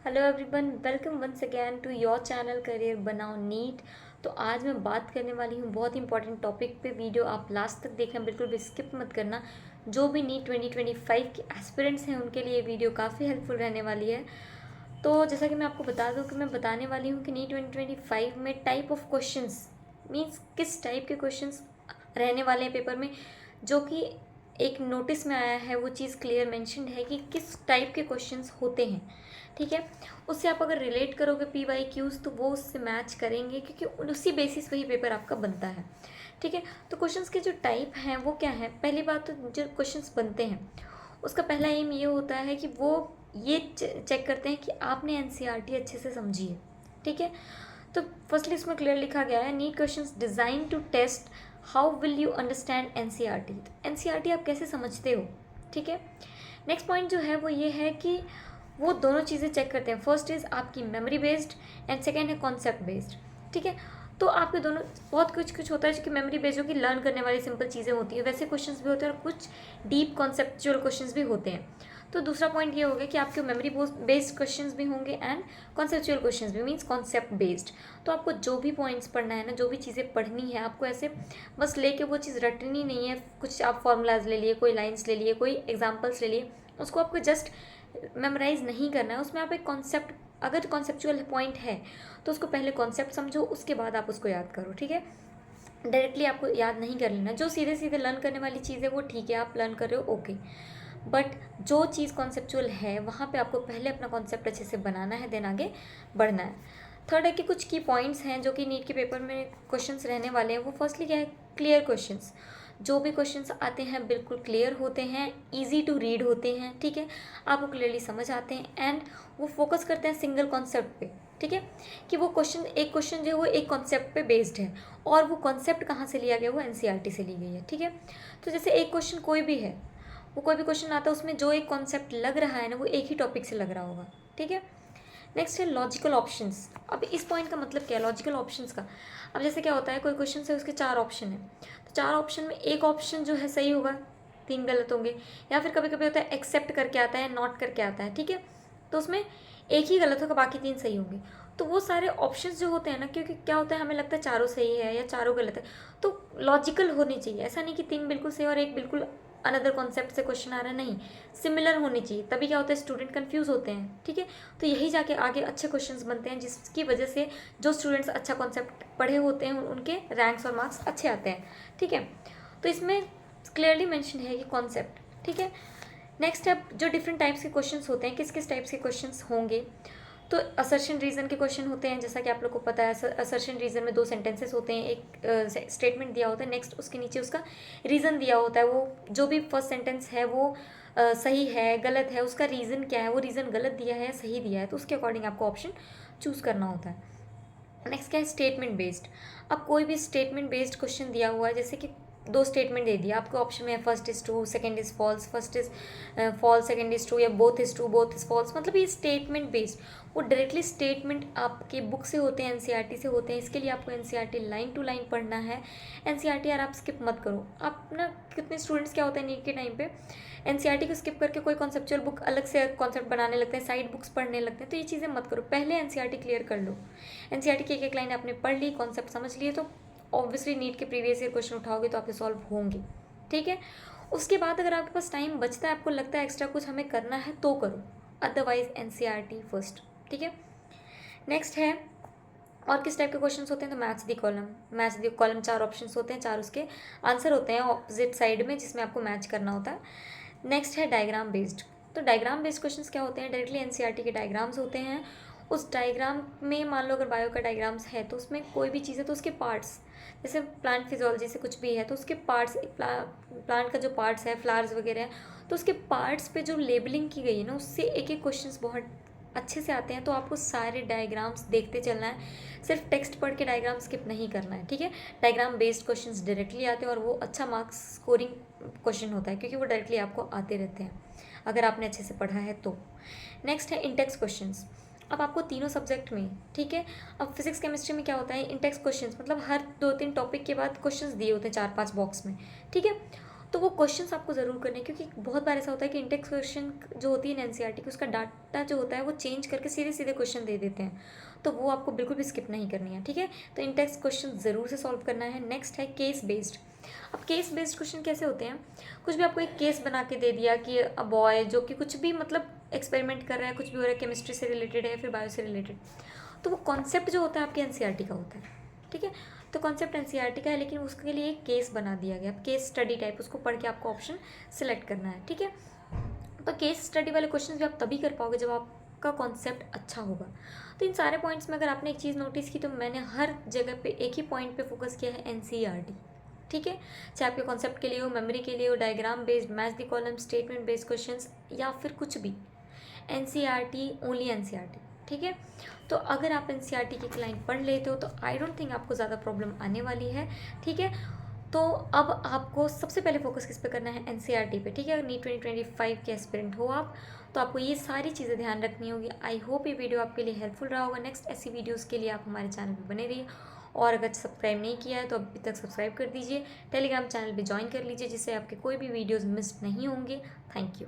Hello everyone, welcome once again to your channel career बनाओ NEET. तो आज मैं बात करने वाली हूँ बहुत इंपॉर्टेंट टॉपिक पे। वीडियो आप लास्ट तक देखना, बिल्कुल भी स्किप मत करना। जो भी नीट 2025 के एस्पिरेंट्स हैं उनके लिए वीडियो काफ़ी हेल्पफुल रहने वाली है। तो जैसा कि मैं आपको बता दूँ कि मैं बताने वाली हूँ कि नीट 2025 में टाइप ऑफ क्वेश्चंस मीन्स किस टाइप के क्वेश्चंस रहने वाले हैं पेपर में, जो कि एक नोटिस में आया है। वो चीज़ क्लियर मेंशन्ड है कि किस टाइप के क्वेश्चंस होते हैं। ठीक है, उससे आप अगर रिलेट करोगे PYQs तो वो उससे मैच करेंगे, क्योंकि उसी बेसिस वही पेपर आपका बनता है। ठीक है, तो क्वेश्चंस के जो टाइप हैं वो क्या है। पहली बात तो जो क्वेश्चंस बनते हैं उसका पहला एम ये होता है कि वो ये चेक करते हैं कि आपने NCERT अच्छे से समझी है। ठीक है, तो फर्स्टली इसमें क्लियर लिखा गया है, NEET questions design to test how will you understand NCERT। NCERT आप कैसे समझते हो। ठीक है, नेक्स्ट पॉइंट जो है वो ये है कि वो दोनों चीज़ें चेक करते हैं। फर्स्ट इज़ आपकी मेमोरी बेस्ड एंड सेकेंड है कॉन्सेप्ट बेस्ड। ठीक है, तो आपके दोनों बहुत कुछ होता है जो कि मेमोरी बेस्ड, जो कि लर्न करने वाली सिंपल चीज़ें होती है, वैसे क्वेश्चंस भी होते हैं और कुछ डीप कॉन्सेप्चुअल क्वेश्चंस भी होते हैं। तो दूसरा पॉइंट ये हो गया कि आपके मेमोरी बेस्ड क्वेश्चंस भी होंगे एंड कॉन्सेप्चुअल क्वेश्चंस भी, मीन्स कॉन्सेप्ट बेस्ड। तो आपको जो भी पॉइंट्स पढ़ना है ना, जो भी चीज़ें पढ़नी है, आपको ऐसे बस लेके वो चीज़ रटनी नहीं है। कुछ आप फॉर्मूलाज ले लिए, कोई लाइन्स ले लिए, कोई एग्जाम्पल्स ले लिए, उसको आपको जस्ट मेमोराइज नहीं करना है। उसमें आप एक कॉन्सेप्ट, अगर कॉन्सेप्चुअल पॉइंट है तो उसको पहले कॉन्सेप्ट समझो, उसके बाद आप उसको याद करो। ठीक है, डायरेक्टली आपको याद नहीं कर लेना। जो सीधे सीधे लर्न करने वाली चीज़ है वो ठीक है, आप लर्न कर रहे हो, ओके। बट जो चीज़ कॉन्सेप्चुअल है वहाँ पे आपको पहले अपना कॉन्सेप्ट अच्छे से बनाना है, देन आगे बढ़ना है। थर्ड है कि कुछ की पॉइंट्स हैं जो कि नीट के पेपर में क्वेश्चंस रहने वाले हैं। वो फर्स्टली क्या है, क्लियर क्वेश्चंस। जो भी क्वेश्चंस आते हैं बिल्कुल क्लियर होते हैं, इजी टू रीड होते हैं। ठीक है, आपको क्लियरली समझ आते हैं एंड वो फोकस करते हैं सिंगल कॉन्सेप्ट पे। ठीक है, कि वो क्वेश्चन, एक क्वेश्चन जो है वो एक कॉन्सेप्ट पे बेस्ड है, और वो कॉन्सेप्ट कहाँ से लिया गया, वो NCERT से ली गई है। ठीक है, तो जैसे एक क्वेश्चन कोई भी है, वो कोई भी क्वेश्चन आता है उसमें जो एक कॉन्सेप्ट लग रहा है ना, वो एक ही टॉपिक से लग रहा होगा। ठीक है, नेक्स्ट है लॉजिकल ऑप्शंस। अब इस पॉइंट का मतलब क्या है लॉजिकल ऑप्शंस का। अब जैसे क्या होता है, कोई क्वेश्चन है उसके 4 ऑप्शन है, तो 4 ऑप्शन में एक ऑप्शन जो है सही होगा, 3 गलत होंगे। या फिर कभी कभी होता है एक्सेप्ट करके आता है, नॉट करके आता है। ठीक है, तो उसमें एक ही गलत होगा, बाकी 3 सही होंगे। तो वो सारे ऑप्शंस जो होते हैं ना, क्योंकि क्या होता है, हमें लगता है चारों सही है या चारों गलत है, तो लॉजिकल होनी चाहिए। ऐसा नहीं कि 3 बिल्कुल सही और एक बिल्कुल अनदर कॉन्सेप्ट से क्वेश्चन आ रहा है, नहीं, सिमिलर होनी चाहिए। तभी क्या होता है, स्टूडेंट कंफ्यूज होते हैं। ठीक है, तो यही जाके आगे अच्छे क्वेश्चंस बनते हैं, जिसकी वजह से जो स्टूडेंट्स अच्छा कॉन्सेप्ट पढ़े होते हैं उनके रैंक्स और मार्क्स अच्छे आते हैं। ठीक है, तो इसमें क्लियरली मेंशन है कि कॉन्सेप्ट। ठीक है, नेक्स्ट है जो डिफरेंट टाइप्स के क्वेश्चंस होते हैं, किस किस टाइप्स के क्वेश्चंस होंगे। तो असर्शन रीजन के क्वेश्चन होते हैं, जैसा कि आप लोग को पता है। असर्शन रीजन में 2 सेंटेंसेस होते हैं, एक स्टेटमेंट दिया होता है, नेक्स्ट उसके नीचे उसका रीज़न दिया होता है। वो जो भी फर्स्ट सेंटेंस है वो सही है गलत है, उसका रीज़न क्या है, वो रीज़न गलत दिया है सही दिया है, तो उसके अकॉर्डिंग आपको ऑप्शन चूज़ करना होता है। नेक्स्ट क्या है, स्टेटमेंट बेस्ड। अब कोई भी स्टेटमेंट बेस्ड क्वेश्चन दिया हुआ है, जैसे कि 2 स्टेटमेंट दे दिया आपको ऑप्शन में, first is true second is false, first is false second is true, या both is true both is false, मतलब ये स्टेटमेंट बेस्ड। वो डायरेक्टली स्टेटमेंट आपके बुक से होते हैं, NCERT से होते हैं। इसके लिए आपको NCERT लाइन टू लाइन पढ़ना है। NCERT यार आप स्किप मत करो। आप ना, कितने स्टूडेंट्स क्या होता है नीट के टाइम पे NCERT को स्किप करके कोई कॉन्सेप्चुअल बुक अलग से कॉन्सेप्ट बनाने लगते हैं, साइड बुक्स पढ़ने लगते हैं। तो ये चीज़ें मत करो, पहले NCERT क्लियर कर लो। NCERT की एक एक लाइन आपने पढ़ ली, कॉन्सेप्ट समझ लिए, तो ऑब्वियसली नीट के प्रीवियस ईयर क्वेश्चन उठाओगे तो आपके सॉल्व होंगे। ठीक है, उसके बाद अगर आपके पास टाइम बचता है, आपको लगता है एक्स्ट्रा कुछ हमें करना है तो करो, अदरवाइज NCERT फर्स्ट। ठीक है, नेक्स्ट है और किस टाइप के क्वेश्चंस होते हैं, तो मैच दी कॉलम 4 ऑप्शंस होते हैं, 4 उसके आंसर होते हैं ऑपोजिट साइड में, जिसमें आपको मैच करना होता है। नेक्स्ट है डायग्राम बेस्ड। तो डायग्राम बेस्ड क्वेश्चंस क्या होते हैं, डायरेक्टली NCERT के डायग्राम्स होते हैं। उस डायग्राम में मान लो अगर बायो का डायग्राम्स है तो उसमें कोई भी चीज़ है तो उसके पार्ट्स, जैसे प्लांट फिजियोलॉजी से कुछ भी है तो उसके पार्ट्स, प्लांट का जो पार्ट्स है, फ्लावर्स वगैरह है, तो उसके पार्ट्स पे जो लेबलिंग की गई है ना, उससे एक एक क्वेश्चंस बहुत अच्छे से आते हैं। तो आपको सारे डायग्राम्स देखते चलना है, सिर्फ टेक्स्ट पढ़ के डायग्राम स्किप नहीं करना है। ठीक है, डायग्राम बेस्ड क्वेश्चंस डायरेक्टली आते हैं और वो अच्छा मार्क्स स्कोरिंग क्वेश्चन होता है, क्योंकि वो डायरेक्टली आपको आते रहते हैं अगर आपने अच्छे से पढ़ा है तो। नेक्स्ट है इंटेक्स क्वेश्चंस। अब आपको तीनों सब्जेक्ट में, ठीक है, अब फिजिक्स केमिस्ट्री में क्या होता है, इंटेक्स क्वेश्चंस मतलब हर 2-3 टॉपिक के बाद क्वेश्चंस दिए होते हैं 4-5 बॉक्स में। ठीक है, तो वो क्वेश्चंस आपको ज़रूर करने हैं, क्योंकि बहुत बार ऐसा होता है कि इंटेक्स क्वेश्चन जो होती है एनसीईआरटी की, उसका डाटा जो होता है वो चेंज करके सीधे सीधे क्वेश्चन दे देते हैं, तो वो आपको बिल्कुल भी स्किप नहीं करनी है, ठीक है। तो इंटेक्स क्वेश्चन ज़रूर से सॉल्व करना है। नेक्स्ट है केस बेस्ड। अब केस बेस्ड क्वेश्चन कैसे होते हैं, कुछ भी आपको एक केस बना के दे दिया कि अ बॉय जो कि कुछ भी मतलब एक्सपेरिमेंट कर रहा है, कुछ भी हो रहा है, केमिस्ट्री से रिलेटेड है या फिर बायो से रिलेटेड, तो वो कॉन्सेप्ट जो होता है आपके एनसीईआरटी का होता है, ठीक है। तो कॉन्सेप्ट एनसीईआरटी का है, लेकिन उसके लिए एक केस बना दिया गया, केस स्टडी टाइप, उसको पढ़ के आपको ऑप्शन सिलेक्ट करना है, ठीक है। तो केस स्टडी वाले क्वेश्चन भी आप तभी कर पाओगे जब आपका कॉन्सेप्ट अच्छा होगा। तो इन सारे पॉइंट्स में अगर आपने एक चीज़ नोटिस की, तो मैंने हर जगह पे एक ही पॉइंट पे फोकस किया है, एनसीईआरटी, ठीक है। चाहे आपके कॉन्सेप्ट के लिए हो, मेमोरी के लिए हो, diagram based, match the column, statement based questions, या फिर कुछ भी, एनसीईआरटी, ओनली एनसीईआरटी, ठीक है। तो अगर आप एनसीईआरटी की एक लाइन पढ़ लेते हो तो आई डोंट थिंक आपको ज़्यादा प्रॉब्लम आने वाली है, ठीक है। तो अब आपको सबसे पहले फोकस किस पे करना है, एनसीईआरटी पे, ठीक है। अगर नीट 2025 के एस्पिरेंट हो आप, तो आपको ये सारी चीज़ें ध्यान रखनी होगी। आई होप ये वीडियो आपके लिए हेल्पफुल रहा होगा। नेक्स्ट ऐसी वीडियोज़ के लिए आप हमारे चैनल पर बने रहिए, और अगर सब्सक्राइब नहीं किया है तो अभी तक सब्सक्राइब कर दीजिए, टेलीग्राम चैनल भी ज्वाइन कर लीजिए, जिससे आपके कोई भी वीडियोज़ मिस नहीं होंगे। Thank you.